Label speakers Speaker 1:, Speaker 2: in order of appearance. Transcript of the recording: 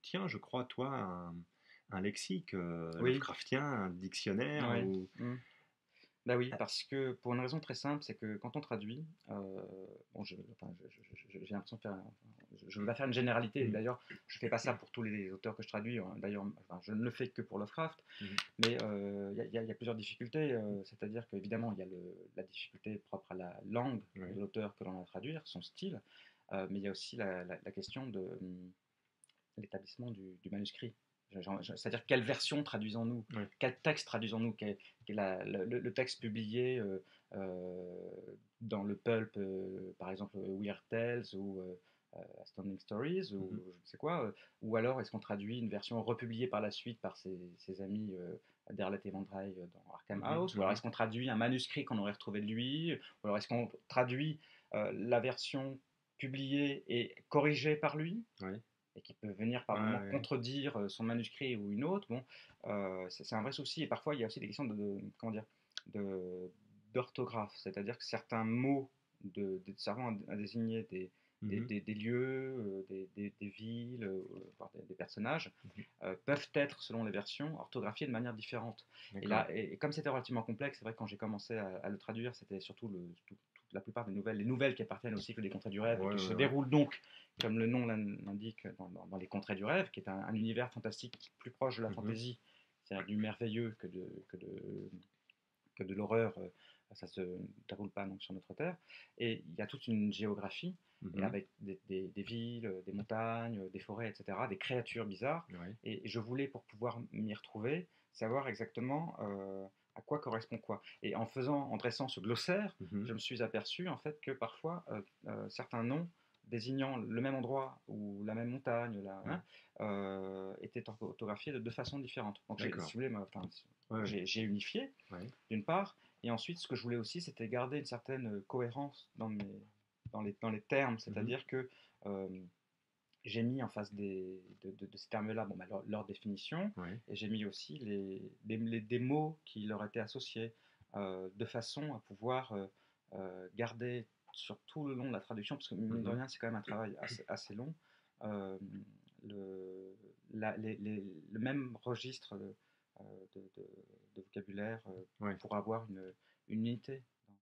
Speaker 1: tiens, je crois, toi, un lexique
Speaker 2: Oui,
Speaker 1: Lovecraftien, un dictionnaire
Speaker 2: ouais.
Speaker 1: ou...
Speaker 2: Mm. Bah oui,
Speaker 1: Ah,
Speaker 2: parce que pour une raison très simple, c'est que quand on traduit, bon, enfin, j'ai l'impression de faire, je ne vais pas faire une généralité.
Speaker 1: mhm,
Speaker 2: D'ailleurs, je ne fais pas ça pour tous les auteurs que je traduis. D'ailleurs, enfin, je ne le fais que pour Lovecraft.
Speaker 1: mhm,
Speaker 2: Mais il y a plusieurs difficultés. C'est-à-dire qu'évidemment, il y a la difficulté propre à la langue de
Speaker 1: ouais,
Speaker 2: l'auteur que l'on va traduire, son style. Mais il y a aussi la question de l'établissement du manuscrit. C'est-à-dire quelle version traduisons-nous,
Speaker 1: ouais,
Speaker 2: quel texte traduisons-nous, quel le texte publié dans le pulp, par exemple Weird Tales ou Astounding Stories ou
Speaker 1: mhm,
Speaker 2: je ne sais quoi, ou alors est-ce qu'on traduit une version republiée par la suite par ses amis d'Erlet Evandrei dans Arkham
Speaker 1: mhm,
Speaker 2: House, ou alors
Speaker 1: mhm,
Speaker 2: est-ce qu'on traduit un manuscrit qu'on aurait retrouvé de lui, ou alors est-ce qu'on traduit la version publiée et corrigée par lui,
Speaker 1: ouais,
Speaker 2: et qui peut venir
Speaker 1: ouais,
Speaker 2: par moments
Speaker 1: ouais,
Speaker 2: contredire son manuscrit ou une autre, bon, c'est un vrai souci. Et parfois, il y a aussi des questions comment dire, de, d'orthographe, c'est-à-dire que certains mots servant à désigner
Speaker 1: mhm,
Speaker 2: des lieux, des villes, voire des personnages,
Speaker 1: mhm,
Speaker 2: peuvent être, selon les versions, orthographiés de manière différente. Et
Speaker 1: d'accord,
Speaker 2: là, et comme c'était relativement complexe, c'est vrai que quand j'ai commencé à le traduire, c'était surtout toute la plupart des nouvelles, les nouvelles qui appartiennent au cycle des contrées du rêve et
Speaker 1: ouais,
Speaker 2: qui se
Speaker 1: ouais, ouais,
Speaker 2: déroulent donc, comme le nom l'indique, dans les contrées du rêve, qui est un univers fantastique plus proche de la
Speaker 1: mhm,
Speaker 2: fantaisie, c'est-à-dire du merveilleux que de l'horreur, ça se déroule pas donc sur notre terre. Et il y a toute une géographie, et
Speaker 1: mhm,
Speaker 2: avec des villes, des montagnes, des forêts, etc., des créatures bizarres.
Speaker 1: ouais,
Speaker 2: Et je voulais, pour pouvoir m'y retrouver, savoir exactement à quoi correspond quoi. Et en dressant ce glossaire,
Speaker 1: mhm,
Speaker 2: je me suis aperçu en fait que parfois certains noms désignant le même endroit ou la même montagne
Speaker 1: ouais,
Speaker 2: étaient orthographiés de deux façons différentes. Donc, si
Speaker 1: d'accord,
Speaker 2: vous voulez, enfin,
Speaker 1: ouais, ouais,
Speaker 2: j'ai unifié,
Speaker 1: ouais,
Speaker 2: d'une part, et ensuite ce que je voulais aussi c'était garder une certaine cohérence dans les termes,
Speaker 1: mhm,
Speaker 2: c'est-à-dire que euh, j'ai mis en face de ces termes-là bon, bah, leur définition,
Speaker 1: ouais,
Speaker 2: et j'ai mis aussi des mots qui leur étaient associés, de façon à pouvoir garder sur tout le long de la traduction, parce que mine de
Speaker 1: mhm,
Speaker 2: rien c'est quand même un travail assez long, euh, le, le même registre de, de vocabulaire
Speaker 1: ouais.
Speaker 2: pour avoir une unité